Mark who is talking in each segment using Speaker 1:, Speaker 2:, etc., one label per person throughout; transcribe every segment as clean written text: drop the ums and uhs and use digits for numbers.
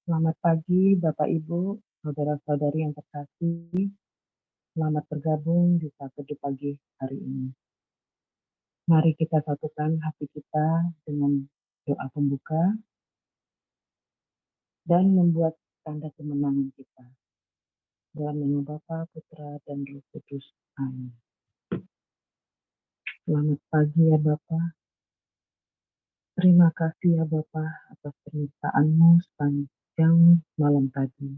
Speaker 1: Selamat pagi, Bapak Ibu, saudara-saudari yang terkasih. Selamat bergabung di Satu di Pagi hari ini. Mari kita satukan hati kita dengan doa pembuka dan membuat tanda kemenangan kita. Dalam nama Bapa, Putra, dan Roh Kudus. Amin. Selamat pagi ya Bapak. Terima kasih ya Bapak atas penyertaan-Mu sepanjang malam tadi.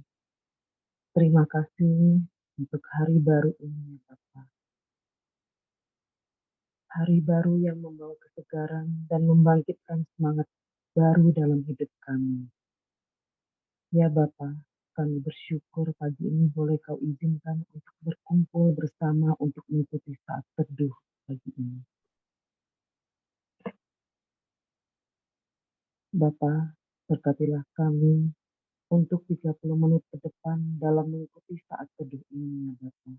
Speaker 1: Terima kasih untuk hari baru ini ya Bapak. Hari baru yang membawa kesegaran dan membangkitkan semangat baru dalam hidup kami. Ya Bapa, kami bersyukur pagi ini boleh Kau izinkan untuk berkumpul bersama untuk mengikuti saat teduh pagi ini. Bapa, berkatilah kami untuk 30 menit ke depan dalam mengikuti saat teduh ini ya Bapa.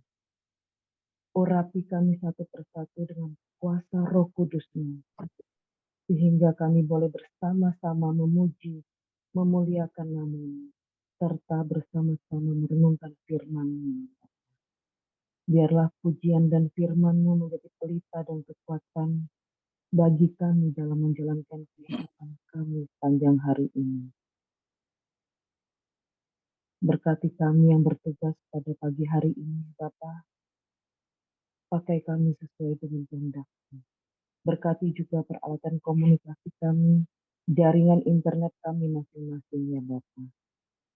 Speaker 1: Urapi kami satu persatu dengan kuasa Roh Kudus-Mu, sehingga kami boleh bersama-sama memuji, memuliakan nama-Mu, serta bersama-sama merenungkan firman-Mu. Biarlah pujian dan firman-Mu menjadi pelita dan kekuatan bagi kami dalam menjalankan kehidupan kami sepanjang hari ini. Berkati kami yang bertugas pada pagi hari ini, Bapa. Pakai kami sesuai dengan kehendak-Mu. Berkati juga peralatan komunikasi kami, jaringan internet kami masing-masing ya Bapa.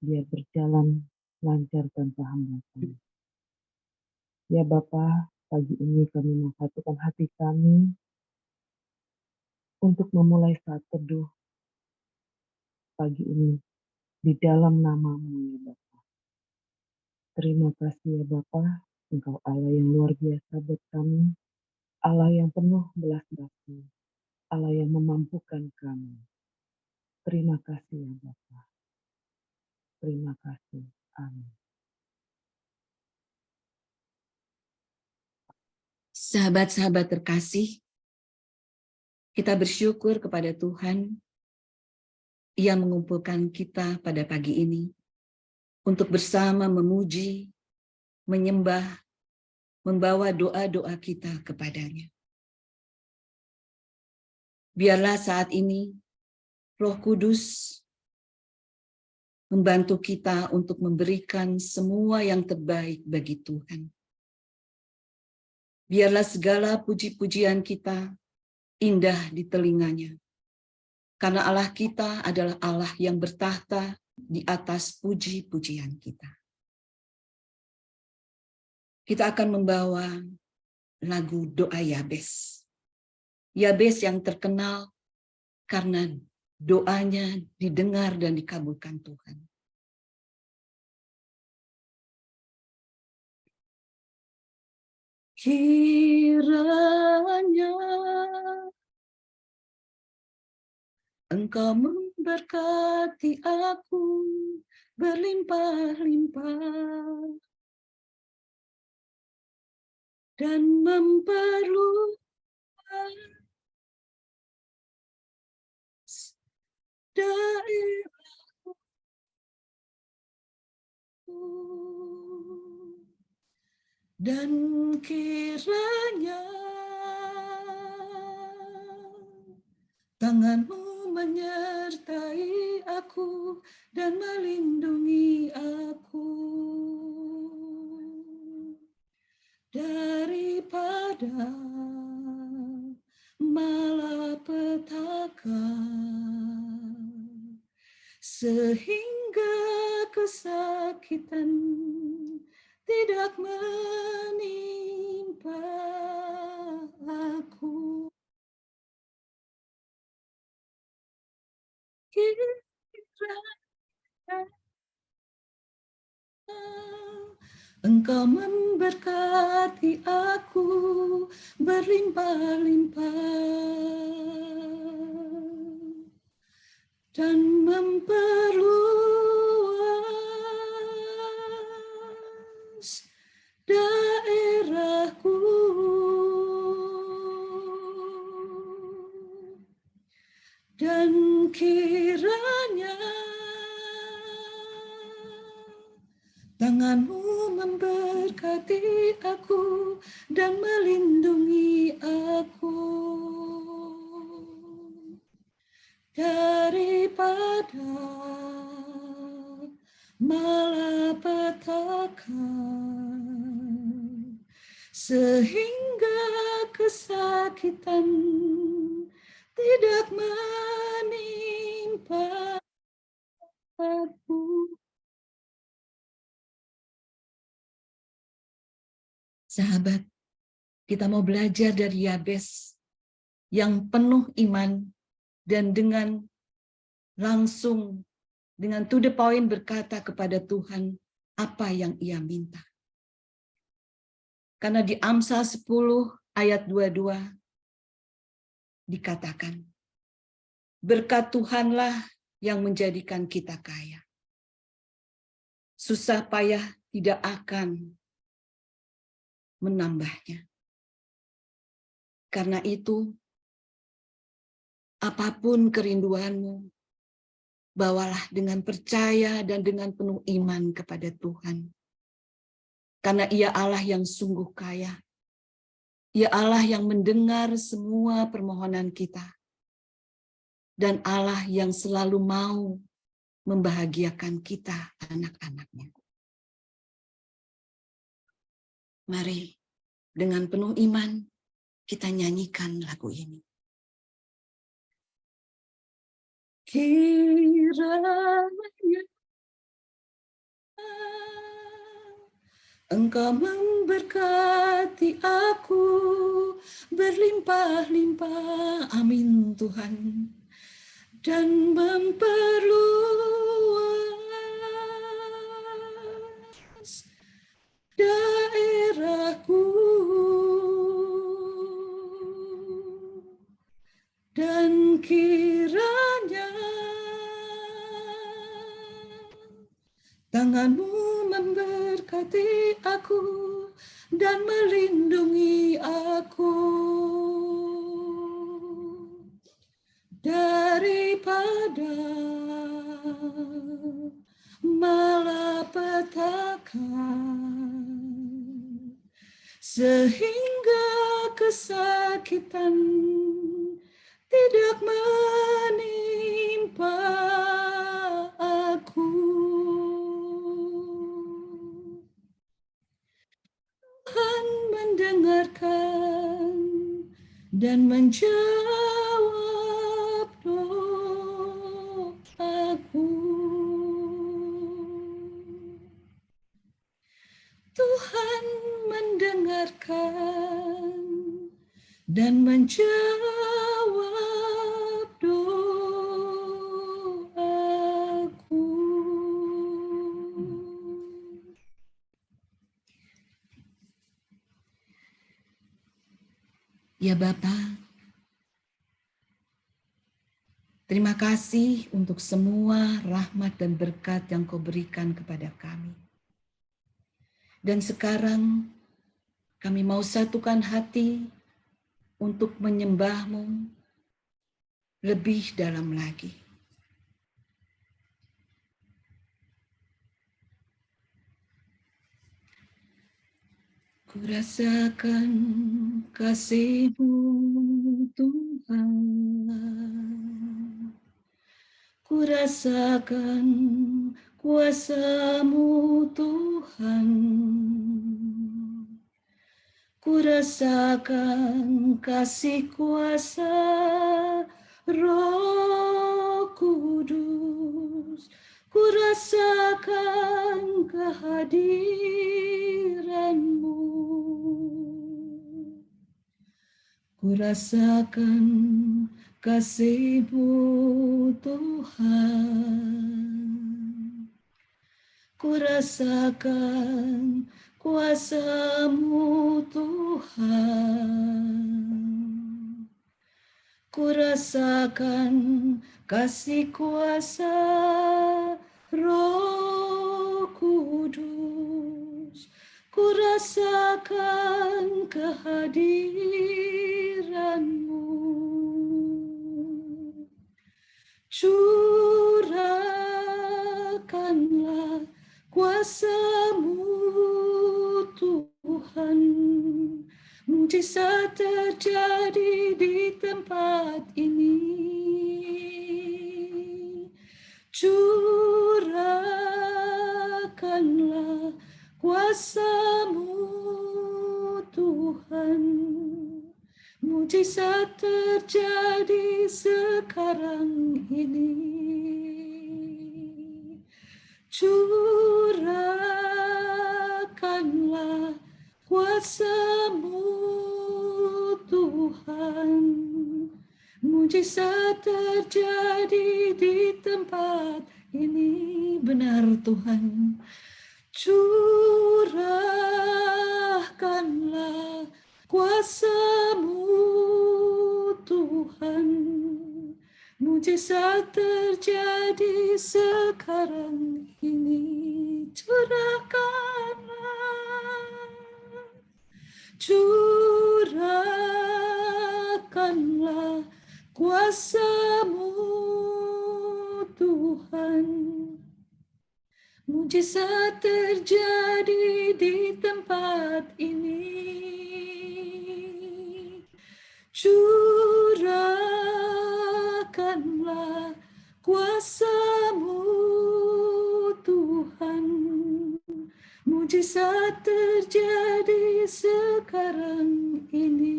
Speaker 1: Biar berjalan lancar tanpa hambatan. Ya Bapa, pagi ini kami memsatukan hati kami untuk memulai saat teduh pagi ini di dalam nama-Mu ya Bapa. Terima kasih ya Bapa, Engkau Allah yang luar biasa buat kami, Allah yang penuh belas kasih, Allah yang memampukan kami. Terima kasih ya Bapa. Terima kasih. Amin.
Speaker 2: Sahabat-sahabat terkasih, kita bersyukur kepada Tuhan yang mengumpulkan kita pada pagi ini untuk bersama memuji, menyembah, membawa doa-doa kita kepadanya. Biarlah saat ini Roh Kudus membantu kita untuk memberikan semua yang terbaik bagi Tuhan. Biarlah segala puji-pujian kita indah di telinganya. Karena Allah kita adalah Allah yang bertahta di atas puji-pujian kita. Kita akan membawa lagu doa Yabes. Yabes yang terkenal karena doanya didengar dan dikabulkan Tuhan. Kiranya Engkau memberkati aku berlimpah-limpah dan memperluas daerahku, dan kiranya tangan-Mu menyertai aku dan melindungi aku daripada malapetaka, sehingga kesakitan tidak menimpa aku. Kiranya Engkau memberkati aku berlimpah-limpah dan memperluas daerahku, dan kiranya Tangan-Mu memberkati aku dan melindungi aku daripada malapetaka, sehingga kesakitan tidak menimpa aku. Sahabat, kita mau belajar dari Yabes yang penuh iman dan dengan langsung, dengan to the point berkata kepada Tuhan apa yang ia minta. Karena di Amsal 10 ayat 22 dikatakan, berkat Tuhanlah yang menjadikan kita kaya. Susah payah tidak akan menambahnya. Karena itu, apapun kerinduanmu, bawalah dengan percaya dan dengan penuh iman kepada Tuhan. Karena Ia Allah yang sungguh kaya. Ia Allah yang mendengar semua permohonan kita. Dan Allah yang selalu mau membahagiakan kita, anak-anaknya. Mari, dengan penuh iman, kita nyanyikan lagu ini. Kiranya Engkau memberkati aku berlimpah-limpah, amin Tuhan, dan memperluas daerahku, dan kiranya Tangan-Mu memberkati aku dan melindungi aku daripada malapetaka, sehingga kesakitan tidak menimpa aku. Tuhan mendengarkan dan menjawab doaku. Tuhan mendengarkan dan menjawab doaku. Ya Bapa, terima kasih untuk semua rahmat dan berkat yang Kau berikan kepada kami. Dan sekarang kami mau satukan hati untuk menyembah-Mu lebih dalam lagi. Kurasakan kasih-Mu Tuhan, kurasakan kuasa-Mu Tuhan, kurasakan kasih kuasa Roh Kudus, kurasakan kehadiran-Mu, kurasakan kasih-Mu Tuhan, kurasakan kuasa-Mu Tuhan, kurasakan kasih kuasa Roh Kudus, kurasakan kehadiran-Mu. Curahkanlah kuasa-Mu mujizat terjadi di tempat ini. Curahkanlah kuasa-Mu Tuhan. Mujizat terjadi sekarang ini. Curahkanlah kuasa-Mu Tuhan. Mujizat terjadi di tempat ini. Benar Tuhan. Curahkanlah kuasa-Mu Tuhan. Mujizat terjadi sekarang ini. Curahkanlah kuasa-Mu Tuhan. Mujizat terjadi di tempat ini. Curahkanlah kuasa-Mu Tuhan. Mujizat terjadi sekarang ini.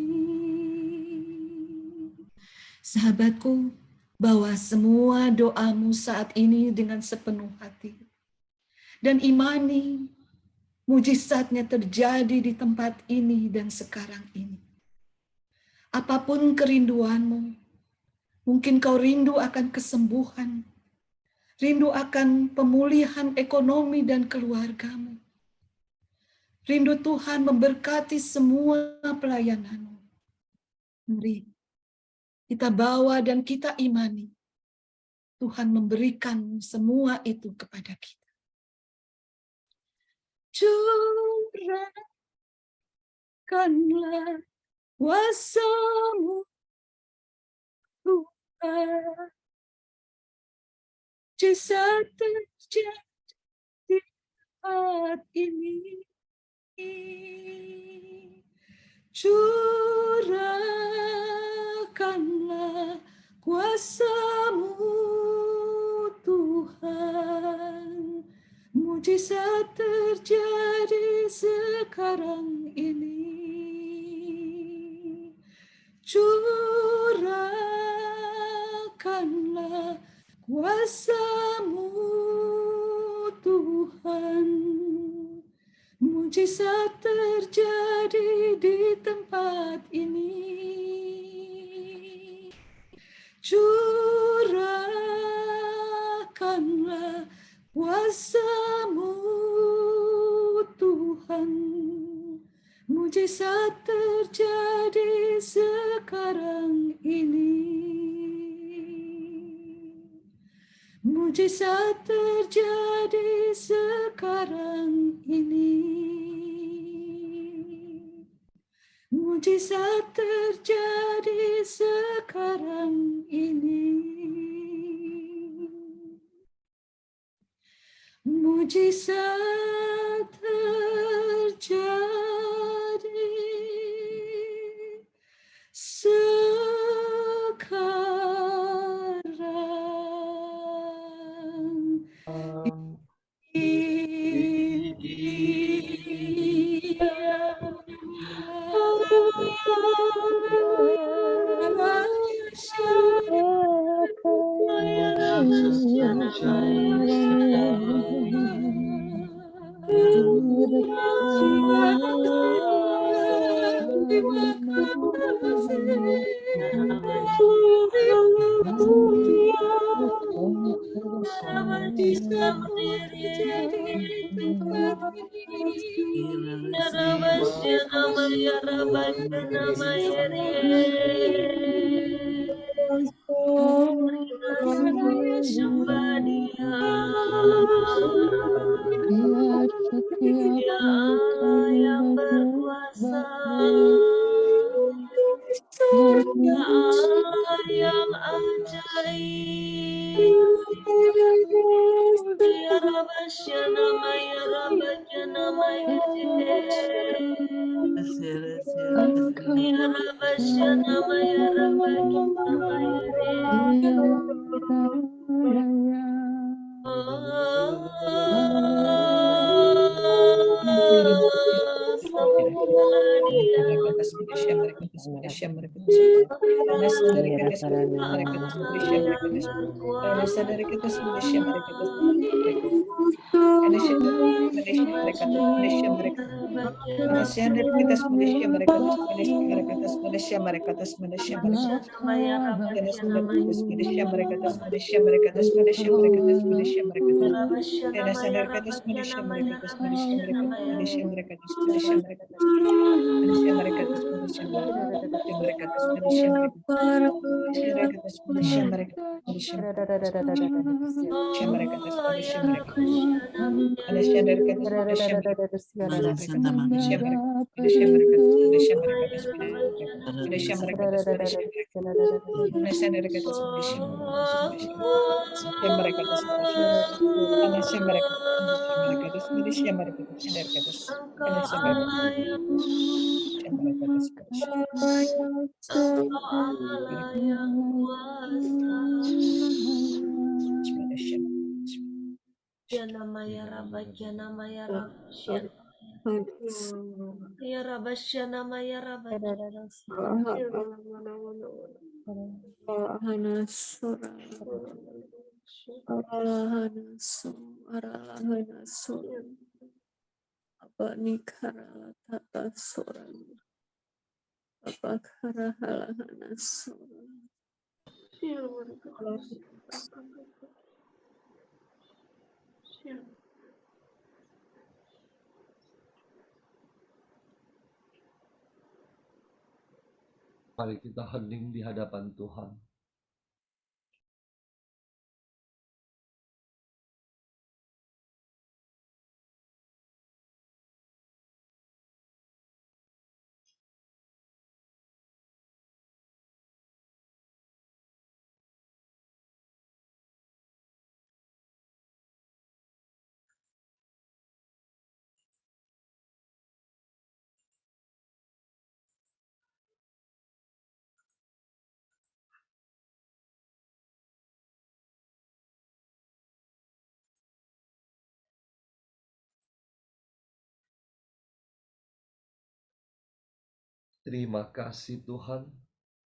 Speaker 2: Sahabatku, bawa semua doamu saat ini dengan sepenuh hati. Dan imani mujizatnya terjadi di tempat ini dan sekarang ini. Apapun kerinduanmu, mungkin kau rindu akan kesembuhan, rindu akan pemulihan ekonomi dan keluargamu. Rindu Tuhan memberkati semua pelayananmu. Mari kita bawa dan kita imani. Tuhan memberikan semua itu kepada kita. Curahkanlah kuasa-Mu Tuhan. Mujizat terjadi di tempat ini. Curahkanlah kuasa-Mu Tuhan. Mujizat terjadi sekarang ini. Curahkanlah kuasa-Mu Tuhan. Mujizat terjadi di tempat ini. Curahkanlah kuasa-Mu Tuhan. Mujizat terjadi sekarang ini. Mujizat terjadi sekarang ini. Mujizat terjadi sekarang ini. Mujizat terjadi sekarang
Speaker 3: Dia Allah yang berkuasa, Dia Allah yang ajaib. Ya Rabasya namaya Rabasya namaya
Speaker 4: Mari kita hening di hadapan Tuhan. Terima kasih Tuhan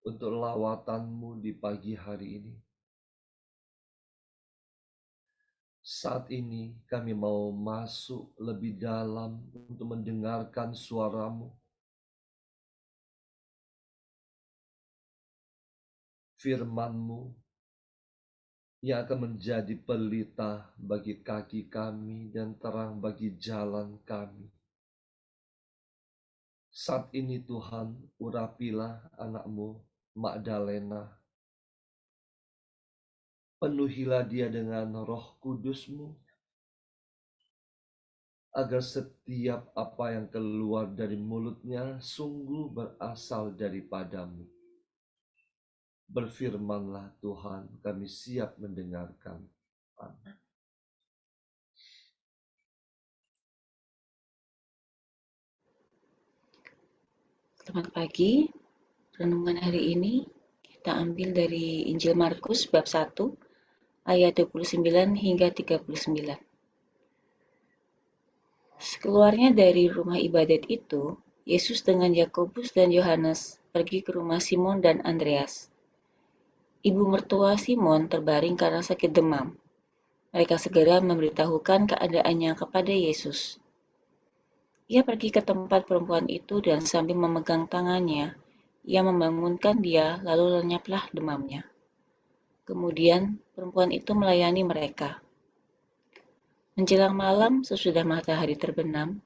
Speaker 4: untuk lawatan-Mu di pagi hari ini. Saat ini kami mau masuk lebih dalam untuk mendengarkan suara-Mu. Firman-Mu yang akan menjadi pelita bagi kaki kami dan terang bagi jalan kami. Saat ini Tuhan, urapilah anak-Mu, Magdalena. Penuhilah dia dengan Roh Kudus-Mu, agar setiap apa yang keluar dari mulutnya sungguh berasal daripada-Mu. Berfirmanlah Tuhan, kami siap mendengarkan. Amin.
Speaker 5: Selamat pagi. Renungan hari ini kita ambil dari Injil Markus bab 1 ayat 29 hingga 39. Sekeluarnya dari rumah ibadat itu, Yesus dengan Yakobus dan Yohanes pergi ke rumah Simon dan Andreas. Ibu mertua Simon terbaring karena sakit demam. Mereka segera memberitahukan keadaannya kepada Yesus. Ia pergi ke tempat perempuan itu dan sambil memegang tangannya, ia membangunkan dia, lalu lenyaplah demamnya. Kemudian perempuan itu melayani mereka. Menjelang malam, sesudah matahari terbenam,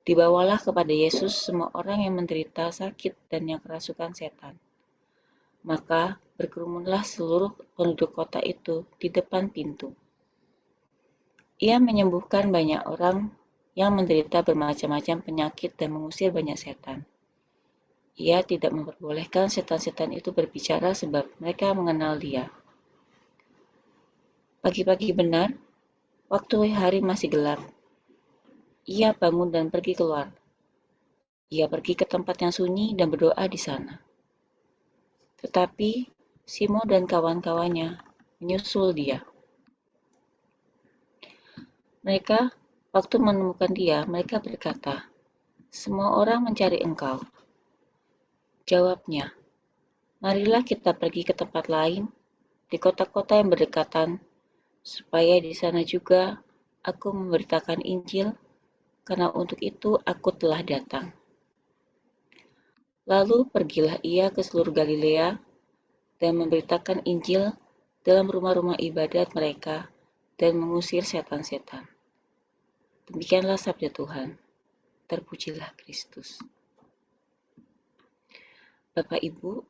Speaker 5: dibawalah kepada Yesus semua orang yang menderita sakit dan yang kerasukan setan. Maka berkerumunlah seluruh penduduk kota itu di depan pintu. Ia menyembuhkan banyak orang yang menderita bermacam-macam penyakit dan mengusir banyak setan. Ia tidak memperbolehkan setan-setan itu berbicara sebab mereka mengenal dia. Pagi-pagi benar, waktu hari masih gelap, ia bangun dan pergi keluar. Ia pergi ke tempat yang sunyi dan berdoa di sana. Tetapi Simon dan kawan-kawannya menyusul dia. Mereka, waktu menemukan dia, mereka berkata, "Semua orang mencari engkau." Jawabnya, "Marilah kita pergi ke tempat lain, di kota-kota yang berdekatan, supaya di sana juga aku memberitakan Injil, karena untuk itu aku telah datang." Lalu pergilah ia ke seluruh Galilea dan memberitakan Injil dalam rumah-rumah ibadat mereka dan mengusir setan-setan. Demikianlah sabda Tuhan. Terpujilah Kristus. Bapak Ibu,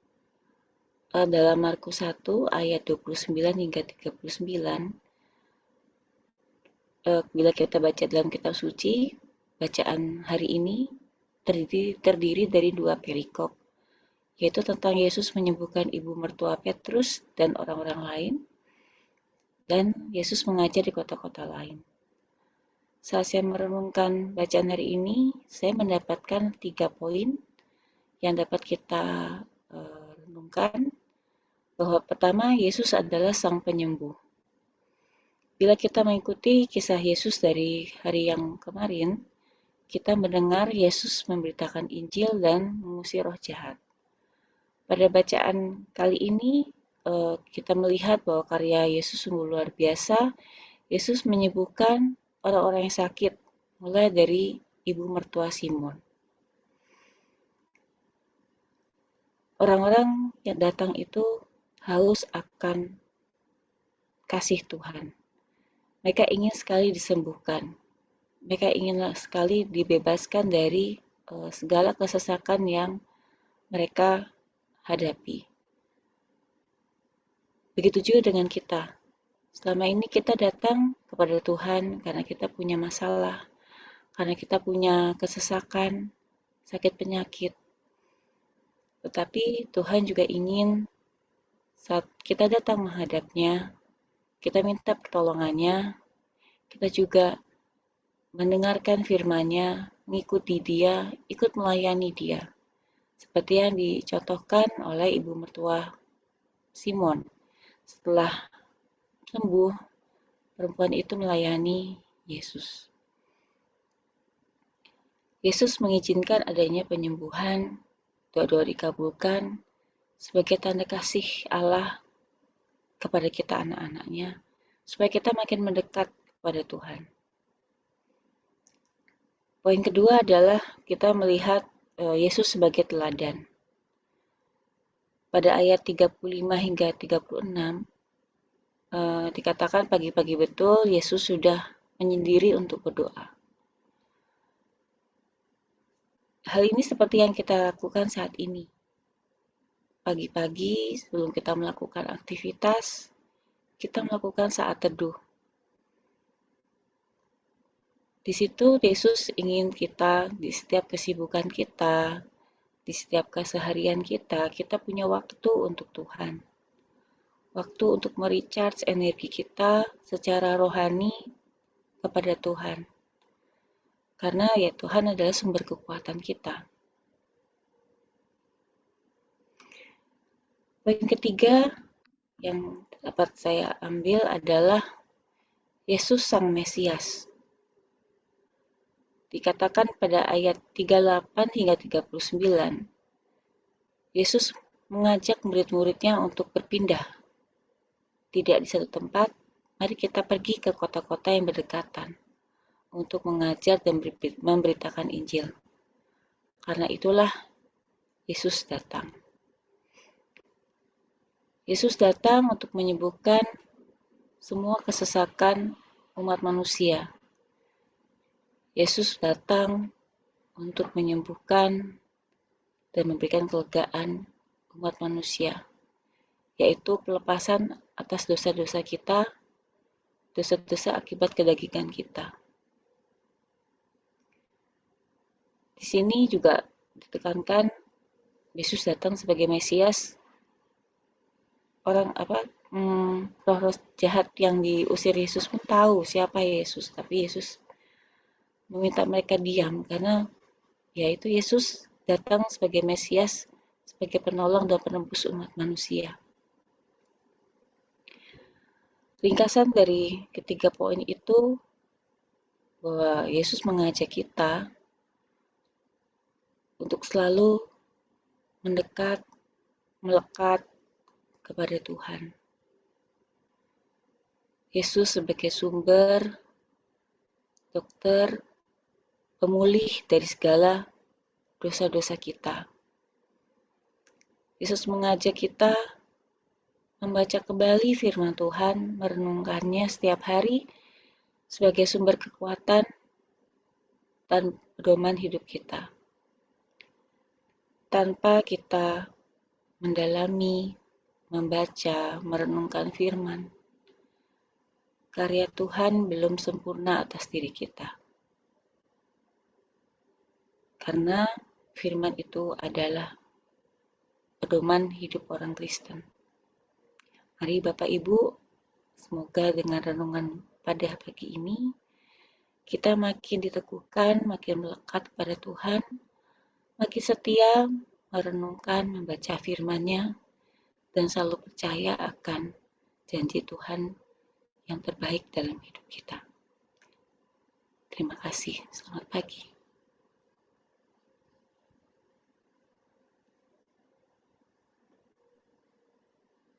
Speaker 5: dalam Markus 1 ayat 29 hingga 39, bila kita baca dalam kitab suci, bacaan hari ini terdiri dari 2 perikop, yaitu tentang Yesus menyembuhkan ibu mertua Petrus dan orang-orang lain, dan Yesus mengajar di kota-kota lain. Saat saya merenungkan bacaan hari ini, saya mendapatkan 3 poin yang dapat kita renungkan. Bahwa pertama, Yesus adalah Sang Penyembuh. Bila kita mengikuti kisah Yesus dari hari yang kemarin, kita mendengar Yesus memberitakan Injil dan mengusir roh jahat. Pada bacaan kali ini, kita melihat bahwa karya Yesus sungguh luar biasa. Yesus menyembuhkan orang-orang yang sakit, mulai dari ibu mertua Simon. Orang-orang yang datang itu haus akan kasih Tuhan. Mereka ingin sekali disembuhkan. Mereka ingin sekali dibebaskan dari segala kesesakan yang mereka hadapi. Begitu juga dengan kita. Selama ini kita datang kepada Tuhan karena kita punya masalah, karena kita punya kesesakan, sakit penyakit. Tetapi Tuhan juga ingin saat kita datang menghadapnya, kita minta pertolongannya, kita juga mendengarkan firman-Nya, mengikuti Dia, ikut melayani Dia. Seperti yang dicontohkan oleh ibu mertua Simon. Setelah sembuh, perempuan itu melayani Yesus. Yesus mengizinkan adanya penyembuhan, doa-doa dikabulkan, sebagai tanda kasih Allah kepada kita anak-anaknya, supaya kita makin mendekat kepada Tuhan. Poin kedua adalah kita melihat Yesus sebagai teladan. Pada ayat 35 hingga 36, dikatakan pagi-pagi betul Yesus sudah menyendiri untuk berdoa. Hal ini seperti yang kita lakukan saat ini. Pagi-pagi sebelum kita melakukan aktivitas, kita melakukan saat teduh. Di situ Yesus ingin kita di setiap kesibukan kita, di setiap keseharian kita punya waktu untuk Tuhan. Waktu untuk merecharge energi kita secara rohani kepada Tuhan. Karena ya Tuhan adalah sumber kekuatan kita. Poin ketiga yang dapat saya ambil adalah Yesus Sang Mesias. Dikatakan pada ayat 38 hingga 39, Yesus mengajak murid-muridnya untuk berpindah. Tidak di satu tempat, mari kita pergi ke kota-kota yang berdekatan untuk mengajar dan memberitakan Injil. Karena itulah Yesus datang. Yesus datang untuk menyembuhkan semua kesesakan umat manusia. Yesus datang untuk menyembuhkan dan memberikan kelegaan umat manusia, yaitu pelepasan atas dosa-dosa kita, dosa-dosa akibat kedagingan kita. Di sini juga ditekankan Yesus datang sebagai Mesias. Roh-roh jahat yang diusir Yesus pun tahu siapa Yesus, tapi Yesus meminta mereka diam karena yaitu Yesus datang sebagai Mesias, sebagai penolong dan penebus umat manusia. Ringkasan dari ketiga poin itu bahwa Yesus mengajak kita untuk selalu mendekat, melekat kepada Tuhan. Yesus sebagai sumber, dokter, pemulih dari segala dosa-dosa kita. Yesus mengajak kita membaca kembali firman Tuhan, merenungkannya setiap hari sebagai sumber kekuatan dan pedoman hidup kita. Tanpa kita mendalami, membaca, merenungkan firman, karya Tuhan belum sempurna atas diri kita. Karena firman itu adalah pedoman hidup orang Kristen. Mari Bapak Ibu, semoga dengan renungan pada pagi ini, kita makin diteguhkan, makin melekat kepada Tuhan, makin setia merenungkan, membaca firman-Nya, dan selalu percaya akan janji Tuhan yang terbaik dalam hidup kita. Terima kasih. Selamat pagi.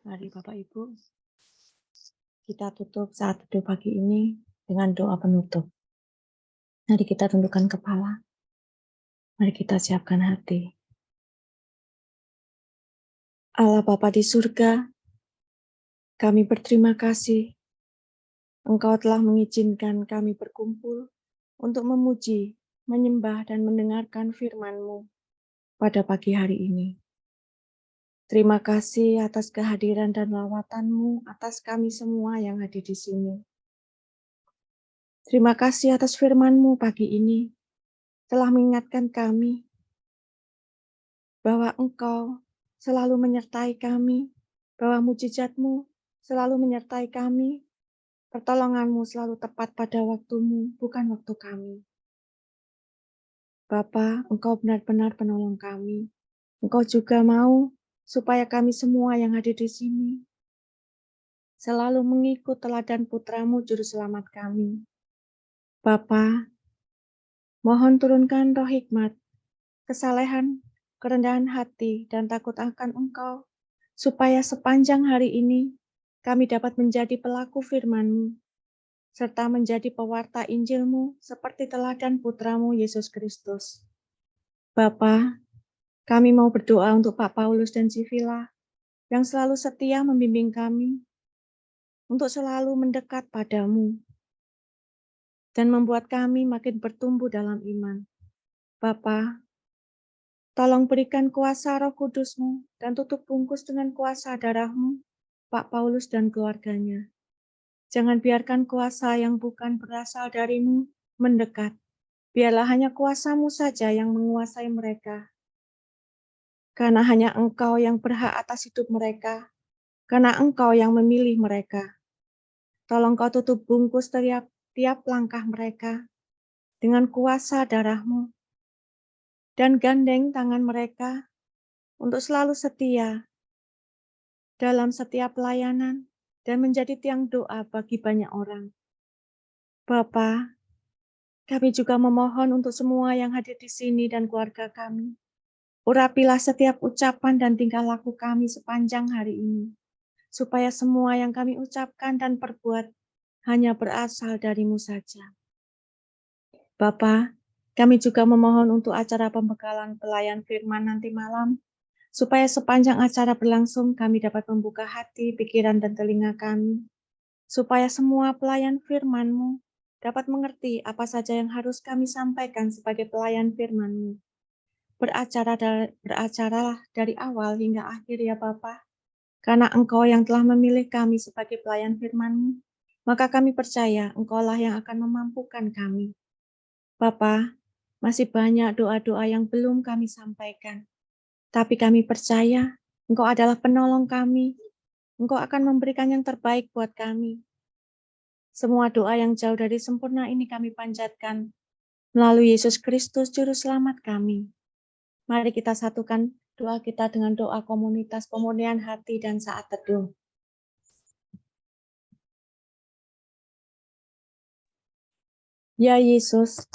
Speaker 6: Mari Bapak Ibu, kita tutup saat teduh pagi ini dengan doa penutup. Mari kita tundukkan kepala. Mari kita siapkan hati. Allah Bapa di surga, kami berterima kasih. Engkau telah mengizinkan kami berkumpul untuk memuji, menyembah, dan mendengarkan firman-Mu pada pagi hari ini. Terima kasih atas kehadiran dan lawatan-Mu atas kami semua yang hadir di sini. Terima kasih atas firman-Mu pagi ini telah mengingatkan kami bahwa Engkau selalu menyertai kami, bahwa mujizat-Mu selalu menyertai kami, pertolongan-Mu selalu tepat pada waktu-Mu, bukan waktu kami. Bapa, Engkau benar-benar penolong kami. Engkau juga mau supaya kami semua yang hadir di sini selalu mengikut teladan Putra-Mu Juru Selamat kami. Bapa, mohon turunkan roh hikmat, kesalehan, kerendahan hati, dan takut akan Engkau, supaya sepanjang hari ini kami dapat menjadi pelaku firman-Mu, serta menjadi pewarta Injil-Mu seperti teladan Putra-Mu Yesus Kristus. Bapa, kami mau berdoa untuk Pak Paulus dan Sivila yang selalu setia membimbing kami untuk selalu mendekat padamu dan membuat kami makin bertumbuh dalam iman. Bapa, tolong berikan kuasa Roh Kudus-Mu dan tutup bungkus dengan kuasa darah-Mu, Pak Paulus dan keluarganya. Jangan biarkan kuasa yang bukan berasal dari-Mu mendekat. Biarlah hanya kuasa-Mu saja yang menguasai mereka. Karena hanya Engkau yang berhak atas hidup mereka. Karena Engkau yang memilih mereka. Tolong Kau tutup bungkus tiap langkah mereka dengan kuasa darah-Mu. Dan gandeng tangan mereka untuk selalu setia dalam setiap pelayanan dan menjadi tiang doa bagi banyak orang. Bapa, kami juga memohon untuk semua yang hadir di sini dan keluarga kami. Urapilah setiap ucapan dan tingkah laku kami sepanjang hari ini, supaya semua yang kami ucapkan dan perbuat hanya berasal dari-Mu saja. Bapa, kami juga memohon untuk acara pembekalan pelayan firman nanti malam, supaya sepanjang acara berlangsung kami dapat membuka hati, pikiran, dan telinga kami, supaya semua pelayan firman-Mu dapat mengerti apa saja yang harus kami sampaikan sebagai pelayan firman-Mu. Beracaralah dari awal hingga akhir ya Bapa, karena Engkau yang telah memilih kami sebagai pelayan firman-Mu, maka kami percaya Engkaulah yang akan memampukan kami. Bapa, masih banyak doa-doa yang belum kami sampaikan, tapi kami percaya Engkau adalah penolong kami. Engkau akan memberikan yang terbaik buat kami. Semua doa yang jauh dari sempurna ini kami panjatkan melalui Yesus Kristus Juru Selamat kami. Mari kita satukan doa kita dengan doa komunitas pemurnian hati dan saat teduh. Ya Yesus,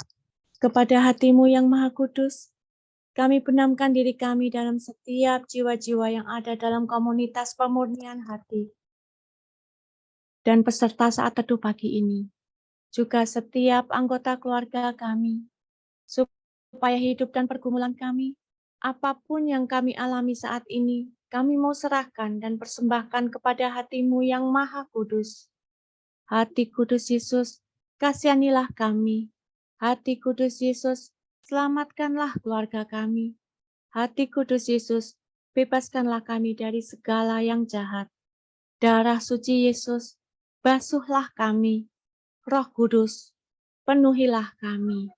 Speaker 6: kepada hati-Mu yang Maha Kudus, kami benamkan diri kami dalam setiap jiwa-jiwa yang ada dalam komunitas pemurnian hati. Dan peserta saat teduh pagi ini, juga setiap anggota keluarga kami, supaya hidup dan pergumulan kami, apapun yang kami alami saat ini, kami mau serahkan dan persembahkan kepada hati-Mu yang Maha Kudus. Hati Kudus Yesus, kasihanilah kami. Hati Kudus Yesus, selamatkanlah keluarga kami. Hati Kudus Yesus, bebaskanlah kami dari segala yang jahat. Darah suci Yesus, basuhlah kami. Roh Kudus, penuhilah kami.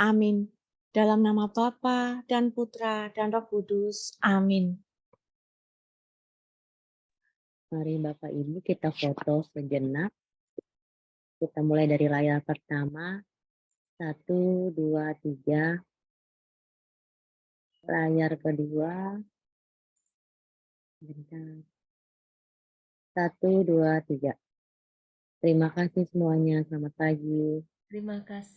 Speaker 6: Amin. Dalam nama Bapa dan Putra dan Roh Kudus. Amin.
Speaker 7: Mari Bapak Ibu kita foto sejenak. Kita mulai dari layar pertama. 1, 2, 3. Layar kedua. 1, 2, 3. Terima kasih semuanya. Selamat pagi.
Speaker 3: Terima kasih.